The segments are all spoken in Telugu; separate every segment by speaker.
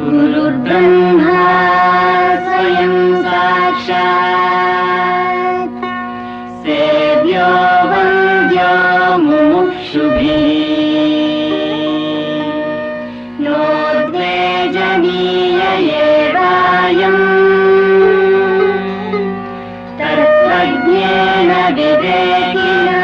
Speaker 1: गुरुर्ब्रह्मा स्वयं साक्षात् सेव्यो वन्द्यो मुमुक्षुभिः नो द्वेजनीय एवायम् तत्त्वज्ञेन विवेकिना।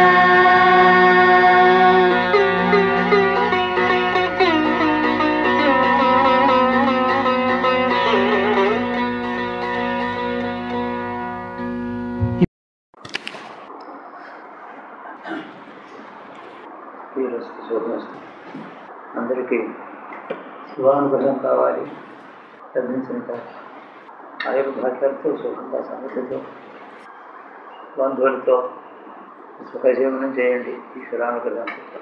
Speaker 2: అందరికీ శివానుగ్రహం కావాలి, లభించిన ఆయుర్ భాగ్యాలతో సుఖంగా సమృద్ధితో బంధువులతో సుఖజీవనం చేయండి. ఈశ్వరానుగ్రహంతో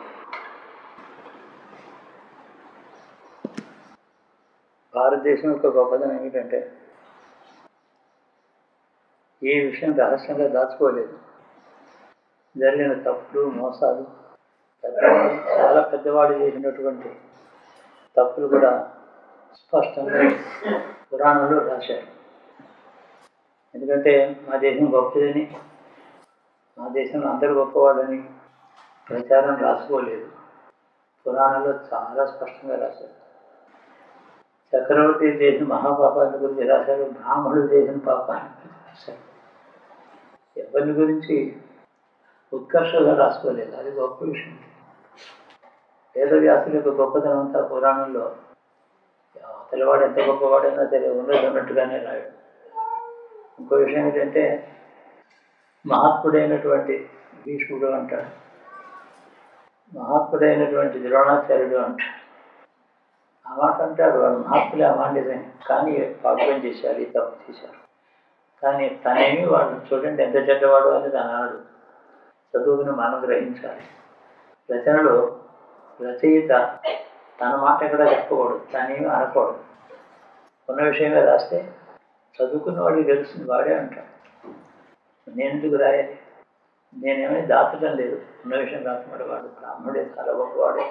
Speaker 2: భారతదేశం యొక్క గొప్పదనం ఏమిటంటే ఏ విషయం రహస్యంగా దాచుకోలేదు. జరిగిన తప్పులు, మోసాలు, పెద్దవాళ్ళు చాలా పెద్దవాళ్ళు చేసినటువంటి తప్పులు కూడా స్పష్టంగా పురాణంలో రాశారు. ఎందుకంటే మా దేశం గొప్పదని, మా దేశంలో అందరూ గొప్పవాడని ప్రచారం రాసుకోలేదు. పురాణంలో చాలా స్పష్టంగా రాశారు. చక్రవర్తి చేసిన మహాపాపాల గురించి రాశారు, బ్రాహ్మణులు చేసిన పాపాల గురించి రాశారు. ఎవరిని గురించి ఉత్కర్షగా రాసుకోలేదు. అది గొప్ప విషయం. వేదవ్యాసుల యొక్క గొప్పతనం అంతా పురాణంలో అవతలవాడు ఎంత గొప్పవాడైనా సరే ఉన్నది ఉన్నట్టుగానే రాయడు. ఇంకో విషయం ఏంటంటే మహాత్ముడైనటువంటి భీష్ముడు అంటాడు, మహాత్ముడైనటువంటి ద్రోణాచార్యుడు అంటాడు. ఆ మాట అంటాడు, వాడు మహాత్ములే అమాండిదే, కానీ పాపం చేశారు, ఈ తప్పు చేశారు. కానీ తనేమి వాడు చూడండి ఎంత చెడ్డవాడు అనేది అన్నాడు. చదువుకుని మనం గ్రహించాలి. రచనలో రచయిత తన మాట ఎక్కడ చెప్పకూడదు, తనేమి అనకూడదు. ఉన్న విషయమే రాస్తే చదువుకున్న వాడికి తెలుస్తుంది, వాడే అంటాడు. నేను ఎందుకు రాయాలి, నేనేమీ దాచడం లేదు. ఉన్న విషయం రాసినవాడు వాడు బ్రాహ్మణుడే, చాలా గొప్పవాడే,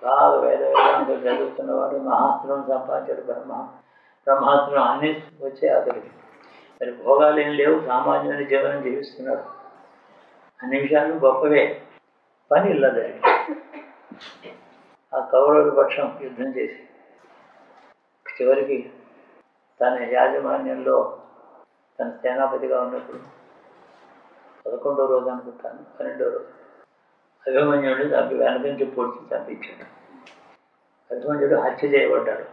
Speaker 2: బాగా వేదాంతం చదువుతున్నవాడు, మహాస్త్రం సంపాదించాడు, బ్రహ్మాస్త్రం అన్నీ వచ్చే అతడికి. మరి భోగాలు ఏం లేవు, సామాన్యమైన జీవనం జీవిస్తున్నాడు. అన్ని విషయాలు గొప్పవే. పని ఇలా జరిగింది. ఆ కౌరవుల పక్షం యుద్ధం చేసి చివరికి తన యాజమాన్యంలో తన సేనాపతిగా ఉన్నప్పుడు 11వ రోజు అనుకుంటాను, 12వ రోజు అభిమన్యుడు చంపి వెనక నుంచి పొడిచి చంపించాడు. అభిమన్యుడు హత్య చేయబడ్డాడు.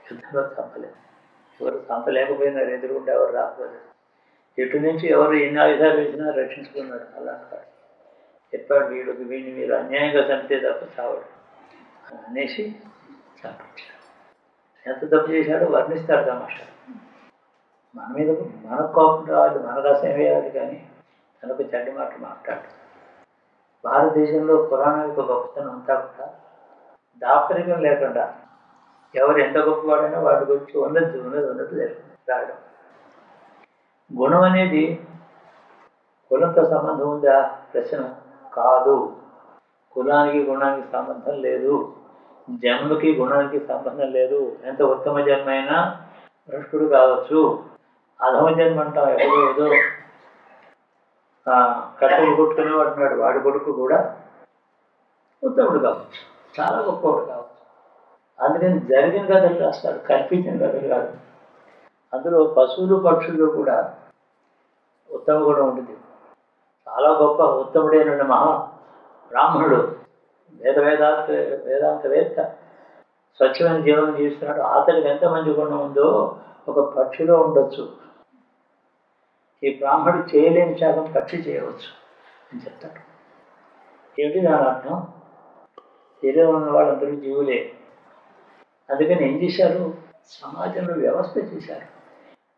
Speaker 2: యుద్ధంలో చంపలేదు. ఎవరు చంపలేకపోయినారు, ఎదురుకుంటే ఎవరు రాకపోలేదు. ఇటు నుంచి ఎవరు ఎన్ని ఆయుధాలు వేసినా రక్షించుకున్నాడు. అలా కాదు, చెప్పాడు వీడిని మీరు అన్యాయంగా చంపితే తప్ప చావడు అనేసి చంపించాడు. ఎంత తప్పు చేశాడో వర్ణిస్తాడు తమాషా. మన మీద మనకు కోపం రావాలి, మనకు అసహ్యం వేయాలి, కానీ తనకు చెడ్డ మాట మాట్లాడు. భారతదేశంలో పురాణం యొక్క గొప్పతనం అంతా కూడా దాపరికం లేకుండా ఎవరు ఎంత గొప్పవాడైనా వాడి గురించి ఉన్నది ఉన్నట్టు రాయడం. గుణం అనేది కులంతో సంబంధం ఉందా ప్రశ్న కాదు. కులానికి గుణానికి సంబంధం లేదు, జన్మకి గుణానికి సంబంధం లేదు. ఎంత ఉత్తమ జన్మ అయినా భ్రష్టుడు కావచ్చు. అధమ జన్మ అంటాం, ఎప్పుడో ఏదో కట్టెలు కొట్టుకుని అంటున్నాడు, వాడి కొడుకు కూడా ఉత్తముడు కావచ్చు, చాలా గొప్పవాడు కావచ్చు. అందుకని జరిగిన కథలు రాస్తాడు, కల్పించిన కథలు కాదు. అందులో పశువులు పక్షుల్లో కూడా ఉత్తమ గుణం ఉంటుంది. చాలా గొప్ప ఉత్తముడైన మహా బ్రాహ్మణుడు, వేదాంతవేత్త, స్వచ్ఛమైన జీవనం జీవిస్తున్నాడు. అతడికి ఎంత మంచి గుణం ఉందో ఒక పక్షిలో ఉండొచ్చు. ఈ బ్రాహ్మణుడు చేయలేని త్యాగం పక్షి చేయవచ్చు అని చెప్తాడు. ఏమిటి దాని అర్థం? శరీరం ఉన్న వాళ్ళందరూ జీవులే. అందుకని ఏం చేశారు, సమాజంలో వ్యవస్థ చేశారు.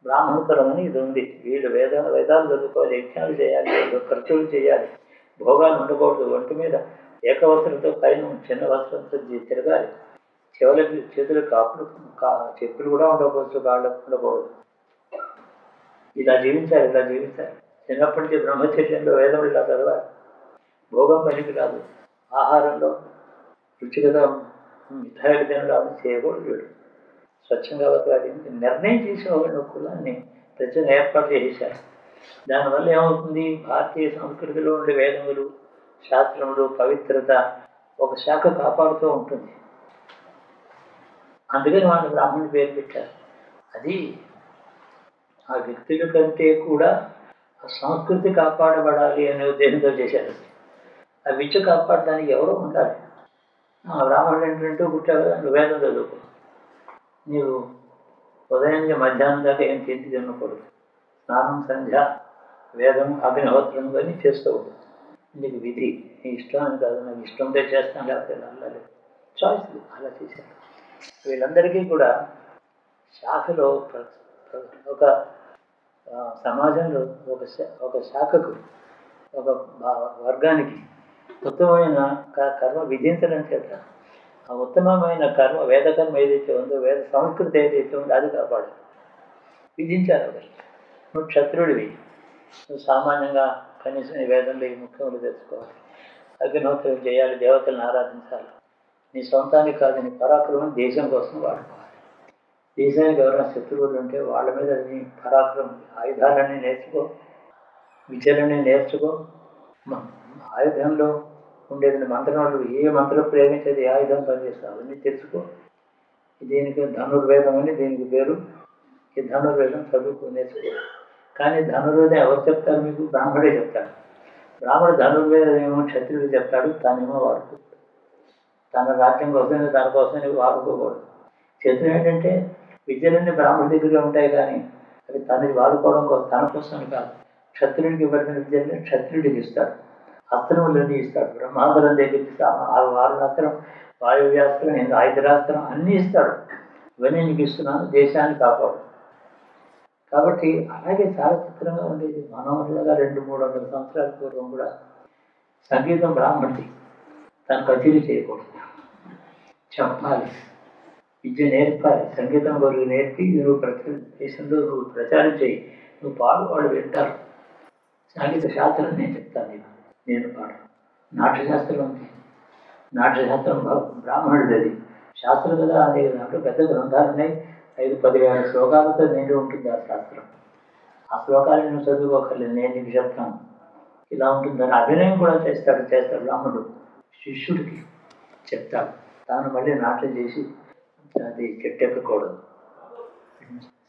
Speaker 2: బ్రాహ్మణకరం అని ఇది ఉంది. వీళ్ళు వేదాలు చదువుకోవాలి, యజ్ఞాలు చేయాలి, ఖర్చులు చేయాలి, భోగాలు ఉండకూడదు. ఒంటి మీద ఏకవస్త్రంతో పైన చిన్న వస్త్రంతో తిరగాలి. చేతులు కాపులు చెప్పులు కూడా ఉండకూడదు, కాళ్ళకు ఉండకూడదు. ఇలా జీవించాలి, ఇలా జీవించాలి. చిన్నప్పటి నుంచి బ్రహ్మచర్యంలో వేదం ఇలా చదవాలి. భోగం పనికి రాదు, ఆహారంలో రుచిగా మిఠాయిలు తినడాలు చేయకూడదు. వీడు స్వచ్ఛంగా బతకాలి నిర్ణయం చేసేవాళ్ళు కులాన్ని ప్రజలు ఏర్పాటు చేసేశారు. దానివల్ల ఏమవుతుంది, భారతీయ సంస్కృతిలో ఉండే వేదములు, శాస్త్రములు, పవిత్రత ఒక శాఖ కాపాడుతూ ఉంటుంది. అందుకని వాళ్ళు బ్రాహ్మణుడి పేరు పెట్టారు. అది ఆ వ్యక్తుల కంటే కూడా ఆ సంస్కృతి కాపాడబడాలి అనే ఉద్దేశంతో చేశారు. ఆ విద్య కాపాడడానికి ఎవరో ఉండాలి. బ్రాహ్మణుడు ఏంటంటే పుట్టావు కదా, నువ్వు వేదం చదువుకో, నీవు ఉదయానికి మధ్యాహ్నం దాకా ఏం తిండి తినకూడదు, స్నానం, సంధ్య, వేదం, అగ్నిహోత్రం అని చేస్తూ ఉంటుంది. నీకు విధి, నీ ఇష్టం అని కాదు, నాకు ఇష్టం ఉంటే చేస్తాను, లేకపోతే అల్లలేదు. చాయిస్ అలా చేశారు. వీళ్ళందరికీ కూడా శాఖలో ఒక సమాజంలో ఒక శాఖకు, ఒక వర్గానికి ఉత్తమమైన కర్మ విధించడం చేత ఆ ఉత్తమమైన కర్మ, వేదకర్మ ఏదైతే ఉందో, వేద సంస్కృతి ఏదైతే ఉందో అది కాపాడు విధించారు. ఒకరికి నువ్వు క్షత్రుడివి, నువ్వు సామాన్యంగా కనీసం ఈ వేదంలో ఈ ముఖ్యములు తెలుసుకోవాలి, అగ్నిహోత్రం చేయాలి, దేవతలను ఆరాధించాలి, నీ సొంతానికి కాదు, నీ పరాక్రమం దేశం కోసం వాడుకోవాలి. దేశానికి ఎవరైనా శత్రువులు ఉంటే వాళ్ళ మీద నీ పరాక్రమం, ఆయుధాలన్నీ నేర్చుకో, విద్యలన్నీ నేర్చుకో. ఆయుధంలో ఉండేది మంత్రాలు, ఏ మంత్రం ప్రయోగించేది, ఏ ఆయుధం పనిచేస్తావు అవన్నీ తెలుసుకో. దీనికి ధనుర్వేదం అని దీనికి పేరు. ఈ ధనుర్వేదం చదువుకో, నేర్చుకో. కానీ ధనుర్వేదం ఎవరు చెప్తారు మీకు? బ్రాహ్మడే చెప్తాడు. బ్రాహ్మడు ధనుర్వేదం ఏమో క్షత్రుడు చెప్తాడు, తానేమో వాడుకో, తన రాజ్యం కోసం దానికోసం వాడుకోకూడదు. క్షత్రుడు ఏంటంటే విద్యలన్నీ బ్రాహ్మడి దగ్గర ఉంటాయి, కానీ అది తనకి వాడుకోవడం కోసం, తన కోసం కాదు. క్షత్రుడికి ఇవ్వాల్సిన విద్యలని క్షత్రుడికి ఇస్తాడు, అస్త్రములన్నీ ఇస్తాడు. బ్రహ్మాస్త్రం దగ్గర ఇస్తాడు, వారుణాస్త్రం, వాయువ్యాస్త్రం, ఆయుధరాస్త్రం అన్నీ ఇస్తాడు. ఇవన్నీ నీకు ఇస్తున్నాను, దేశాన్ని కాపాడు. కాబట్టి అలాగే చాలా చిత్రంగా ఉండేది. మనవరులాగా 200-300 సంవత్సరాల పూర్వం కూడా సంగీతం బ్రాహ్మణి తను కచేరీ చేయకూడదు, చెప్పాలి, విద్య నేర్పాలి. సంగీతం వరకు నేర్పి నువ్వు దేశంలో నువ్వు ప్రచారం చేయి, నువ్వు పాడు, వాళ్ళు వింటారు. సంగీత శాస్త్రం నేను చెప్తాను, నేను పాడు. నాట్యశాస్త్రం ఉంది, నాట్యశాస్త్రం బ్రాహ్మణుడు, అది శాస్త్రం కదా. అనే దాంట్లో పెద్ద గ్రంథాలు ఉన్నాయి, 5-10,000 శ్లోకాలతో నిండి ఉంటుంది ఆ శాస్త్రం. ఆ శ్లోకాలను నువ్వు చదువుకోకర్లేదు, నేను నీకు చెప్తాను, ఇలా ఉంటుందని అభినయం కూడా చేస్తాడు బ్రాహ్మణుడు. శిష్యుడికి చెప్తాడు, తాను మళ్ళీ నాట్యం చేసి అది చెట్టు ఎక్కకూడదు,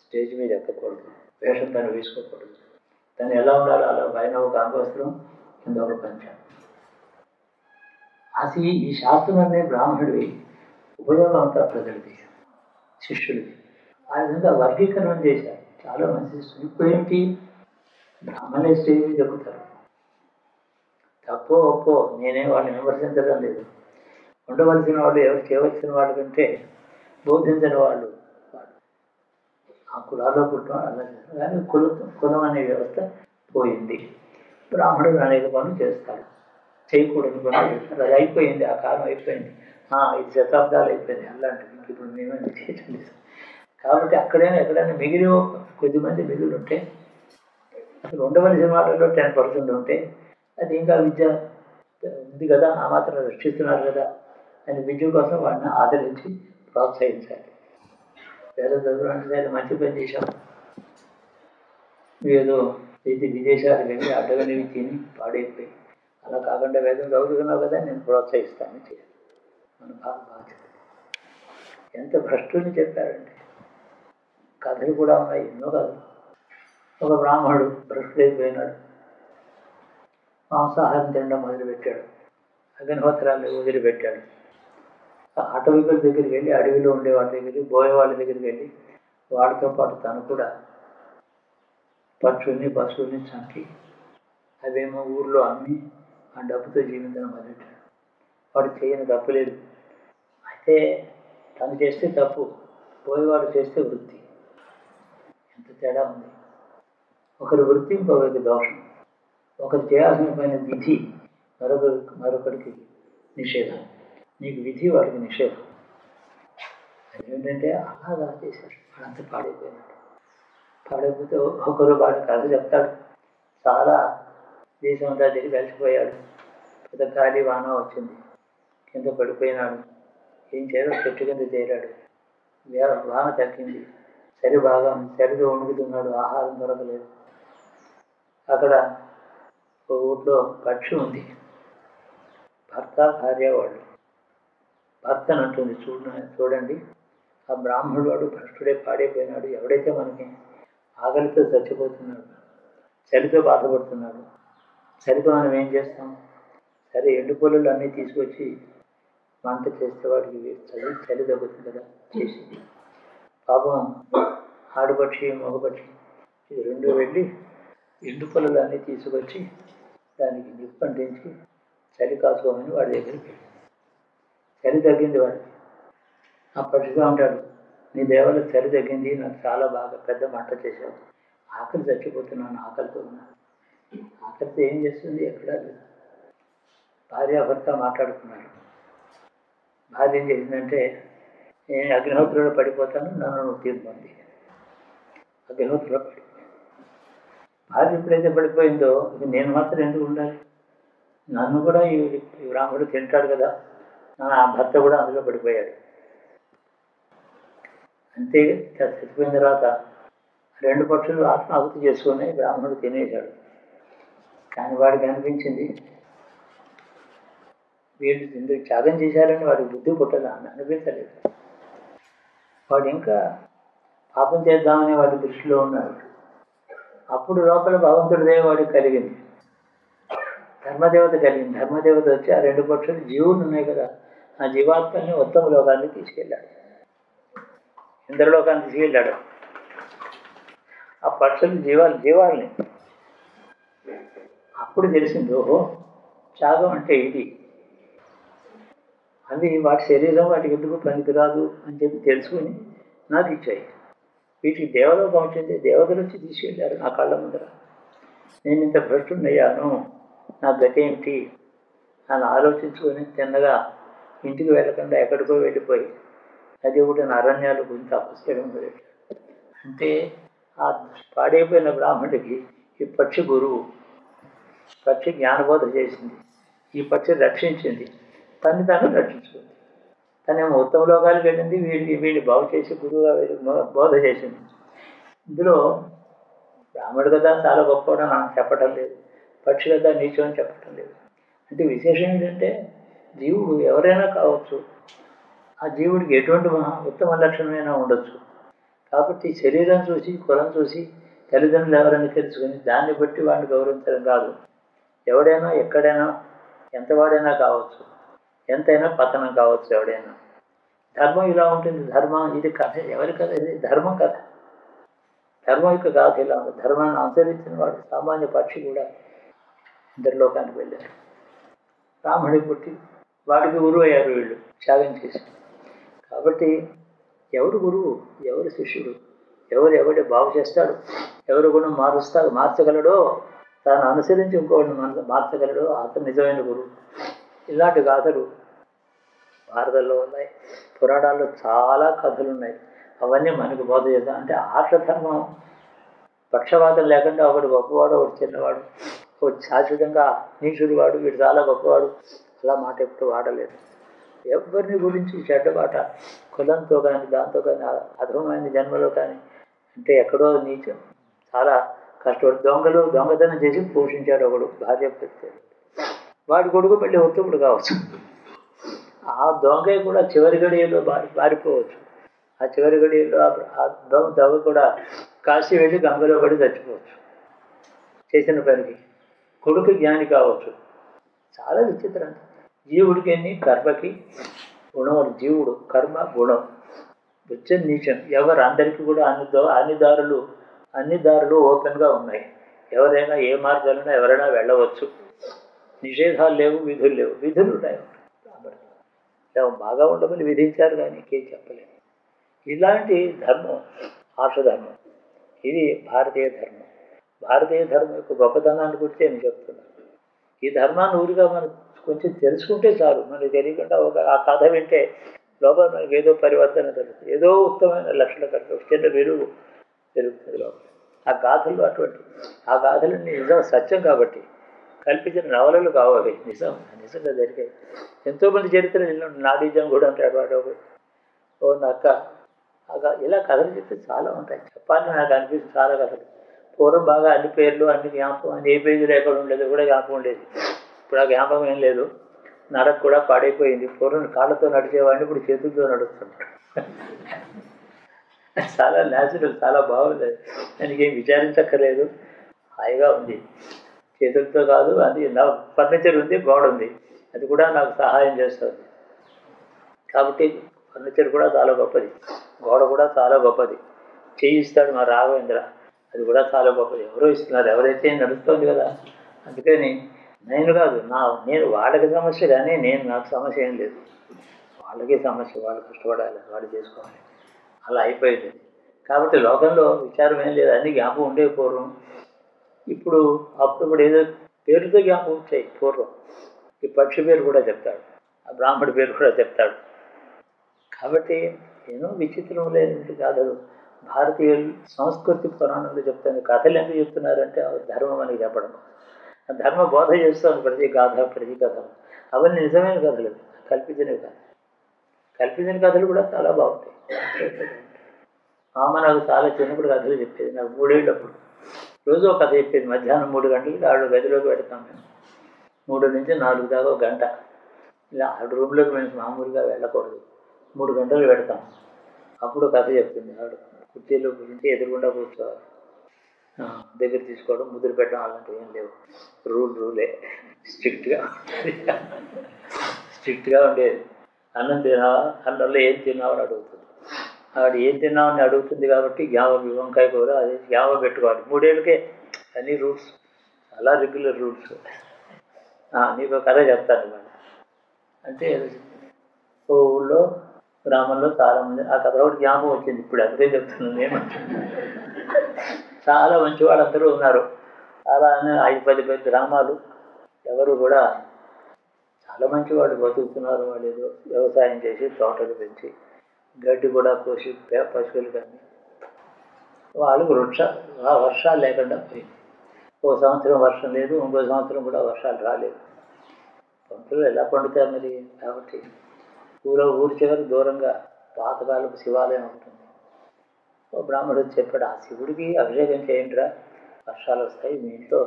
Speaker 2: స్టేజ్ మీద ఎక్కకూడదు, వేషం తను వేసుకోకూడదు, తను ఎలా ఉండాలో అలా పైన ఒక అంగవస్త్రం, కింద ఒక పంచ. అది ఈ శాస్త్రం అనే బ్రాహ్మణుడివి ఉపయోగం అంతా ప్రజలది, శిష్యుడికి. ఆ విధంగా వర్గీకరణ చేశారు చాలా మంచి శిష్యులు. ఇప్పుడు ఏంటి, బ్రాహ్మణులే స్టేజ్ మీద ఎక్కుతారు. తప్పో ఒప్పో నేనే వాళ్ళని విమర్శించడం లేదు. ఉండవలసిన వాళ్ళు, ఎవరు చేయవలసిన వాళ్ళ కంటే బోధించని వాళ్ళు ఆ కులాల్లో పుట్టిన అలా చేస్తారు. కానీ కులం అనే వ్యవస్థ పోయింది. బ్రాహ్మణుడు అనేక పనులు చేస్తాడు, చేయకూడని పనులు చేస్తారు. అది అయిపోయింది, ఆ కాలం అయిపోయింది. 5 శతాబ్దాలు అయిపోయింది అలాంటివి. ఇప్పుడు మేమేమి చేయటం. కాబట్టి అక్కడైనా ఎక్కడైనా మిగిలి కొద్దిమంది మిగిలి ఉంటే, అసలు ఉండవలసిన వాళ్ళలో 10% ఉంటే, అది ఇంకా విద్య ఉంది కదా, ఆ మాత్రం రక్షిస్తున్నారు కదా అని విద్య కోసం వాడిని ఆదరించి ప్రోత్సహించాలి. వేదం చదవడానికి నేను మంచి పని చేశాం, ఏదో ఇది విదేశాలు వెళ్ళి అడ్డగనివి తిని పాడైపోయి అలా కాకుండా వేదం చదువుతున్నావు కదా నేను ప్రోత్సహిస్తానని చేయాలి. మన బాధ్యత. ఎంత భ్రష్టుని చెప్పారంటే, కథలు కూడా ఉన్నాయి, ఎన్నో కథలు. ఒక బ్రాహ్మణుడు భ్రష్టుడైపోయినాడు, మాంసాహారం తినడం మొదలుపెట్టాడు, అగ్నిహోత్రాన్ని వదిలిపెట్టాడు. అటవికుల దగ్గరికి వెళ్ళి, అడవిలో ఉండే వాళ్ళ దగ్గరికి, బోయే వాళ్ళ దగ్గరికి వెళ్ళి వాడితో పాటు తను కూడా పక్షుల్ని పశువుల్ని చంపి అవేమో ఊర్లో అమ్మి ఆ డబ్బుతో జీవించడం మొదలెట్టాడు. వాడు చేయని తప్పు లేదు. అయితే తను చేస్తే తప్పు, పోయేవాడు చేస్తే వృత్తి. ఎంత తేడా ఉంది. ఒకరి వృత్తి ఇంకొకరికి దోషం, ఒకరు చేయాల్సిన పైన విధి మరొకరికి నిషేధం. నీకు విధి, వాడికి నిషేధం. అదేంటంటే అలాగా చేశారు. వాడంతా పాడైపోయినాడు. పాడైపోతే ఒకరు వాడు కథ చెప్తాడు. చాలా దేశం అంతా తిరిగి కలిసిపోయాడు. పెద్ద గాలి వాన వచ్చింది, కింద పడిపోయినాడు. ఏం చేయాలో చెట్టు కింద చేరాడు. వాన తగ్గింది, చలి బాగా ఉంది, చలితో వణుకుతున్నాడు, ఆహారం దొరకలేదు. అక్కడ ఒక ఊళ్ళో పక్షి ఉంది. భర్త భార్య వాళ్ళు. భర్తను అంటుంది, చూడండి ఆ బ్రాహ్మణుడు వాడు భ్రష్టుడే పాడైపోయినాడు. ఎవడైతే మనకి ఆకలితో చచ్చిపోతున్నాడు, చలితో బాధపడుతున్నాడు, చలితో మనం ఏం చేస్తాం? సరే ఎండు పొలాలు అన్నీ తీసుకొచ్చి వంట చేస్తే వాడికి చలి తగ్గుతుంది కదా చేసి. పాపం ఆడపక్షి మగపక్షి ఇది రెండు వెళ్ళి ఎండు పొలాలు అన్నీ తీసుకొచ్చి దానికి నిప్పంటించి చలి కాసుకోమని వాడి దగ్గరికి వెళ్ళి. చలి తగ్గింది వాడికి. ఆ పక్షిగా ఉంటాడు, నీ దేవలో చలి తగ్గింది, నాకు చాలా బాగా పెద్ద మంట చేశావు, ఆకలి చచ్చిపోతున్నాను, ఆకలితో ఉన్నాను. ఆకలితో ఏం చేస్తుంది? ఎక్కడా లేదు. భార్యాభర్త మాట్లాడుకున్నారు. భార్య ఏం చేసిందంటే, నేను అగ్నిహోత్రులో పడిపోతాను, నన్ను నువ్వు తీర్మంది. అగ్నిహోత్రులో పడిపోయింది. భార్య ఎప్పుడైతే పడిపోయిందో నేను మాత్రం ఎందుకు ఉండాలి? నన్ను కూడా ఈ బ్రాహ్మణుడు తింటాడు కదా, నా భర్త కూడా అందులో పడిపోయాడు. అంతే చచ్చిపోయిన తర్వాత రెండు పక్షులు ఆత్మాహుతి చేసుకుని బ్రాహ్మణుడు తినేశాడు. కానీ వాడికి అనిపించింది వీళ్ళు ఇందుకు త్యాగం చేశారని వాడికి బుద్ధి పుట్టదా అని అనిపించలేదు. వాడు ఇంకా పాపం చేద్దామని వాడి దృష్టిలో ఉన్నాడు. అప్పుడు లోపల భగవంతుడిదే వాడికి కలిగింది, ధర్మదేవత కలిగింది. ధర్మదేవత వచ్చి ఆ రెండు పక్షులు జీవులు ఉన్నాయి కదా, ఆ జీవాత్మని ఉత్తమ లోకాన్ని తీసుకెళ్ళాడు, ఇంద్రలోకాన్ని తీసుకెళ్ళాడు. ఆ పక్షులు జీవాల్ని అప్పుడు తెలిసింది, ఓహో త్యాగం అంటే ఇది. అవి వాటి శరీరం వాటికి ఎందుకు పనికిరాదు అని చెప్పి తెలుసుకుని నాకు ఇచ్చాయి. వీటికి దేవలోకం వచ్చింది, దేవతలు వచ్చి తీసుకెళ్ళారు నా కళ్ళ ముందర. నేను ఇంత భ్రష్టున్నయ్యాను, నా గతి ఏమిటి అని ఆలోచించుకొని తిన్నగా ఇంటికి వెళ్ళకుండా ఎక్కడికో వెళ్ళిపోయి అది ఒకటి అరణ్యాలు గురించి తపస్సు చేయడం మొదలెట్టాడు. అంటే ఆ పాడైపోయిన బ్రాహ్మణుడికి ఈ పక్షి గురువు. పక్షి జ్ఞానబోధ చేసింది, ఈ పక్షి రక్షించింది, తను తాను రక్షించుకుంది. తనేమో ఉత్తమ లోకాలకు వెళ్ళింది, వీడిని బాగు చేసి గురువుగా బోధ చేసింది. ఇందులో బ్రాహ్మణుడు కదా చాలా గొప్పవాడు నాకు చెప్పటం లేదు, పక్షి కదా నీచం అని చెప్పటం లేదు. అంటే విశేషం ఏంటంటే జీవుడు ఎవరైనా కావచ్చు, ఆ జీవుడికి ఎటువంటి ఉత్తమ లక్షణమైనా ఉండొచ్చు. కాబట్టి శరీరం చూసి కులం చూసి తల్లిదండ్రులు ఎవరైనా తెలుసుకొని దాన్ని బట్టి వాడిని గౌరవించడం కాదు. ఎవడైనా ఎక్కడైనా ఎంతవాడైనా కావచ్చు, ఎంతైనా పతనం కావచ్చు ఎవడైనా. ధర్మం ఇలా ఉంటుంది. ధర్మం ఇది కథ, ఎవరి కథ ఇది? ధర్మం కథ. ధర్మం యొక్క గాథ ఇలా ఉంది. ధర్మాన్ని అనుసరించిన వాడు సామాన్య పక్షి కూడా ఇంద్రలోకానికి వెళ్ళారు. బ్రాహ్మణుడికి పుట్టి వాడికి గురువు అయ్యారు వీళ్ళు త్యాగం చేసి. కాబట్టి ఎవరు గురువు, ఎవరు శిష్యుడు, ఎవరి బాగు చేస్తాడు, ఎవరు కూడా మార్చగలడో, తాను అనుసరించి ఇంకోటి మార్చగలడో అతను నిజమైన గురువు. ఇలాంటి గాథలు భారతంలో ఉన్నాయి, పురాణాల్లో చాలా కథలు ఉన్నాయి. అవన్నీ మనకు బోధ చేద్దాం. అంటే ఆర్షధర్మం పక్షవాతం లేకుండా ఒకడు గొప్పవాడు, ఒకటి చిన్నవాడు, ఒకటి శాశ్వతంగా నీచుడు వాడు, వీడు చాలా గొప్పవాడు, అలా మాట ఎప్పుడు వాడలేదు. ఎవరిని గురించి చెడ్డబాట కులంతో కానీ దాంతో కానీ అధమైన జన్మలో కానీ అంటే ఎక్కడో నీచం చాలా కష్టపడి దొంగతనం చేసి పోషించాడు ఒకడు భార్య ప్రత్యేక. వాడి కొడుకు మళ్ళీ ఉత్తముడు కావచ్చు. ఆ దొంగ కూడా చివరి గడియల్లో పారిపోవచ్చు. ఆ చివరి గడియల్లో ఆ దొంగ కూడా కాశీ వెళ్ళి గంగలో పడి చచ్చిపోవచ్చు చేసిన పనికి. కొడుకు జ్ఞాని కావచ్చు. చాలా విచిత్రం. జీవుడికి ఎన్ని కర్మకి గుణం, జీవుడు కర్మ గుణం వచ్చే నీచం. ఎవరు అందరికీ కూడా అన్ని దారులు ఓపెన్గా ఉన్నాయి. ఎవరైనా ఏ మార్గాలైనా ఎవరైనా వెళ్ళవచ్చు. నిషేధాలు లేవు, విధులు లేవు. విధులు ఉన్నాయి, బాగా ఉండమని విధించారు కానీ ఇంకేం చెప్పలేదు. ఇలాంటి ధర్మం ఆర్షధర్మం. ఇది భారతీయ ధర్మం. భారతీయ ధర్మం యొక్క గొప్పతనాన్ని గురించి నేను చెప్తున్నాను. ఈ ధర్మాన్ని ఊరిగా మనం కొంచెం తెలుసుకుంటే చాలు. మనకి తెలియకుండా ఆ కథ వింటే లోపల మనకి ఏదో పరివర్తన జరుగుతుంది, ఏదో ఉత్తమమైన లక్షణ కలుగుతుంది, చిన్న విలువ పెరుగుతుంది లోపల. ఆ గాథలు అటువంటి ఆ గాథలన్నీ నిజం సత్యం కాబట్టి కల్పించిన నవలలు కావు అవి నిజంగా జరిగాయి. ఎంతోమంది చరిత్రలు నాడీజం కూడా అంటాడు వాడు. ఓ నక్క ఇలా కథలు చెప్తే చాలా ఉంటాయి. చెప్పాలని నాకు అనిపిస్తుంది చాలా కథలు. పూర్వం బాగా అన్ని పేర్లు అన్ని జ్ఞాపకం అన్ని ఏ పేజీలు ఎక్కడ ఉండేది కూడా జ్ఞాపకం ఉండేది. ఇప్పుడు ఆ జ్ఞాపకం ఏం లేదు. నడక కూడా పాడైపోయింది. పూర్వం కాళ్ళతో నడిచేవాడిని ఇప్పుడు చేతులతో నడుస్తున్నాడు. చాలా న్యాచురల్, చాలా బాగుంది. దానికి ఏం విచారించక్కర్లేదు, హాయిగా ఉంది. చేతులతో కాదు, అది నా ఫర్నిచర్ ఉంది, గోడ ఉంది, అది కూడా నాకు సహాయం చేస్తుంది. కాబట్టి ఫర్నిచర్ కూడా చాలా గొప్పది, గోడ కూడా చాలా గొప్పది. చేయిస్తాడు మా రాఘవేంద్ర, అది కూడా చాలా గొప్పది. ఎవరో ఇస్తున్నారు, ఎవరైతే నడుస్తుంది కదా. అందుకని నేను కాదు, నేను వాళ్ళకి సమస్య, కానీ నాకు సమస్య ఏం లేదు. వాళ్ళకి సమస్య, వాళ్ళు కష్టపడాలి, వాళ్ళు చేసుకోవాలి, అలా అయిపోయింది. కాబట్టి లోకంలో విచారం ఏం లేదు, అన్ని జ్ఞాపకం ఉండే పూర్వం. అప్పుడు ఏదో పేరుతో జ్ఞాపకం వచ్చాయి పూర్వం. ఈ పక్షి పేరు కూడా చెప్తాడు, ఆ బ్రాహ్మడి పేరు కూడా చెప్తాడు. కాబట్టి ఎన్నో విచిత్రం లేని కథలు భారతీయులు సంస్కృతి పురాణంలో చెప్తాను. కథలు ఎందుకు చెప్తున్నారంటే ధర్మం అని చెప్పడం, ధర్మ బోధ చేస్తాను. ప్రతి గాథ, ప్రతి కథ అవన్నీ నిజమైన కథలు, కల్పించినవి కాదు. కల్పించిన కథలు కూడా చాలా బాగుంటాయి. అమ్మ నాకు చాలా చిన్నప్పుడు కథలు చెప్పేది. నాకు 3 ఏళ్ళప్పుడు రోజు ఒక కథ చెప్పేది. మధ్యాహ్నం 3 గంటలకి ఆవిడ గదిలోకి పెడతాం మేము. 3 నుంచి 4 దాకా 1 గంట. ఇలా ఆవిడ రూమ్లోకి మేము మామూలుగా వెళ్ళకూడదు, 3 గంటలు పెడతాం. అప్పుడు కథ చెప్తుంది ఆవిడ. కుర్చీలో గురించి ఎదురుగుండా కూర్చోవాలి, దగ్గర తీసుకోవడం, ముద్దులు పెట్టడం అలాంటివి ఏం లేవు. రూలే స్ట్రిక్ట్గా ఉండేది. అన్నం తిన్నావా, అన్నంలో ఏం తిన్నావు అని అడుగుతుంది. ఆవిడ ఏం తిన్నామని అడుగుతుంది కాబట్టి వంకాయ కూర అది పెట్టుకోవాలి. 3 ఏళ్ళకే అన్ని రూల్స్, చాలా రెగ్యులర్ రూల్స్. నీకు కథ చెప్తాను ఇవాళ అంటే ఓ ఊళ్ళో గ్రామంలో చాలామంది, ఆ కథ ఒకటి జ్ఞాపకం వచ్చింది ఇప్పుడు, అదే చెప్తున్నాను నేను. చాలా మంచి వాళ్ళందరూ ఉన్నారు. చాలా 5-10 గ్రామాలు, ఎవరు కూడా చాలా మంచి వాళ్ళు బతుకుతున్నారు. వాళ్ళు ఏదో వ్యవసాయం చేసి తోటలు పెంచి గడ్డి కూడా కోసి పశువులు కానీ. వాళ్ళకు వర్షాలు లేకుండా పోయింది. ఓ సంవత్సరం వర్షం లేదు, ఇంకో సంవత్సరం కూడా వర్షాలు రాలేదు. పంటలు ఎలా పండుతారు మరి? కాబట్టి ఊరు చివరి దూరంగా పాతకాలపు శివాలయం ఉంటుంది. ఓ బ్రాహ్మణుడు చెప్పాడు, ఆ శివుడికి అభిషేకం చేయండిరా, వర్షాలు వస్తాయి, మీ ఇంట్లో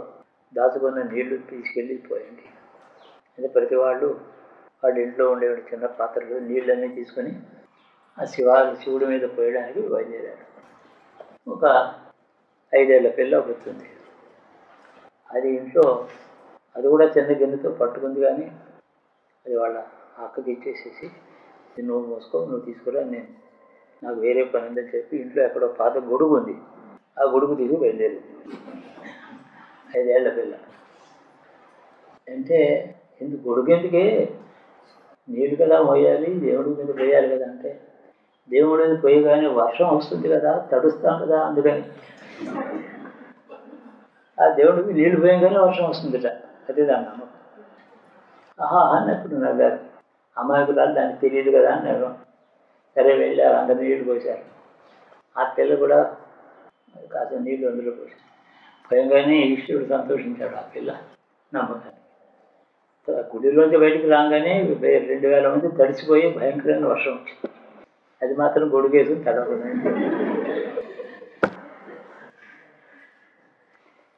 Speaker 2: దాచుకున్న నీళ్లు తీసుకెళ్ళిపోయండి. అంటే ప్రతి వాళ్ళ ఇంట్లో ఉండే చిన్న పాత్రలు నీళ్ళన్నీ తీసుకొని ఆ శివుడి మీద పోయడానికి బయలుదేరాడు. ఒక 5 ఏళ్ల పిల్ల పుట్టింది. అది ఇంట్లో, అది కూడా చిన్న గిన్నెతో పట్టుకుంది, కానీ అది వాళ్ళ అక్కకి ఇచ్చేసేసి, నువ్వు మోసుకో, నువ్వు తీసుకురా, నాకు వేరే పని ఉందని చెప్పి ఇంట్లో ఎక్కడో పాత గొడుగు ఉంది, ఆ గొడుగు తీసుకు బయలుదేరింది. 5 ఏళ్ల పిల్ల అంటే గొడుగు ఎందుకే, నీళ్ళు కదా మోయాలి, దేవుడి మీద పోయాలి కదా. అంటే దేవుడి మీద పోయగానే వర్షం వస్తుంది కదా, తడుస్తాం కదా, అందుకని ఆ దేవుడికి నీళ్లు పోయగానే వర్షం వస్తుందిట. అదే దాని నమ్మకం. అన్నప్పుడు నవ్వారు. అమాయకురాలు, దానికి తెలియదు కదా అన్నారు. సరే వెళ్ళారు, అందరు నీళ్లు పోసారు. ఆ పిల్ల కూడా కాస్త నీళ్లు అందులో పోసారు. పోయగానే ఈశ్వరుడు సంతోషించాడు ఆ పిల్ల నమ్మకాన్ని. గుడిలోంచి బయటికి రాగానే 2000 మంది తడిసిపోయి భయంకరమైన వర్షం వచ్చింది. అది మాత్రం గొడుగేసుకుని తడవకుండా.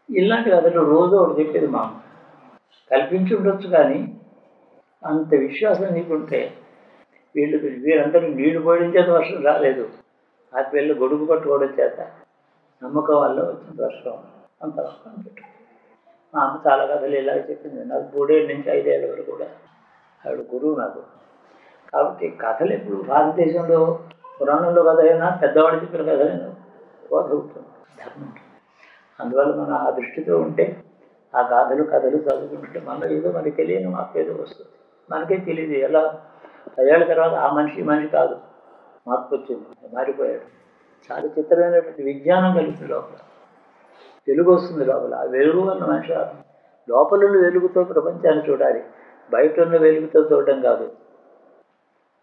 Speaker 2: ఇలాంటి కథలు రోజు ఒకటి చెప్పేది మా అమ్మ. కల్పించి ఉండొచ్చు, కానీ అంత విశ్వాసం నీకుంటే వీరందరూ నీళ్లు పోయడం చేత వర్షం రాలేదు, ఆ పిల్ల గొడుగు పట్టుకోవడం చేత నమ్మకం వల్ల వచ్చింది వర్షం. అంత వర్షం పెట్టు. మా అమ్మ చాలా కథలు ఇలాగ చెప్పింది. నాకు 3 ఏళ్ళ నుంచి 5 ఏళ్ళ వరకు కూడా ఆవిడ గురువు నాకు. కాబట్టి కథలు ఎప్పుడు భారతదేశంలో పురాణంలో కథ అయినా, పెద్దవాళ్ళు చెప్పిన కథలైనా బోధ ఉంటుంది, ధర్మం ఉంటుంది. అందువల్ల మనం ఆ దృష్టితో ఉంటే ఆ కథలు చదువుకుంటుంటే మనలో ఏదో మనకి తెలియని మాకు ఏదో వస్తుంది. మనకే తెలియదు ఎలా 10 ఏళ్ళ తర్వాత ఆ మనిషి కాదు, మార్పు వచ్చింది, మారిపోయాడు. చాలా చిత్రమైనటువంటి విజ్ఞానం కలుగుతుంది లోపల, వెలుగు వస్తుంది లోపల. ఆ వెలుగు వల్ల మనిషి లోపల వెలుగుతో ప్రపంచాన్ని చూడాలి, బయట ఉన్న వెలుగుతో చూడటం కాదు.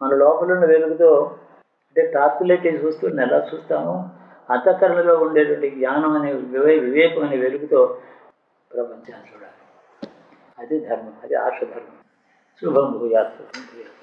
Speaker 2: మన లోపల ఉన్న వెలుగుతో, అంటే టార్చ్ లైట్ వేసి వస్తువుని ఎలా చూస్తామో అంతఃకరణలో ఉండేటువంటి జ్ఞానం అనే వివేకం అనే వెలుగుతో ప్రపంచాన్ని చూడాలి. అది ధర్మం, అది ఆర్షధర్మం. శుభం భూయాత్, శుభం భూయాత్.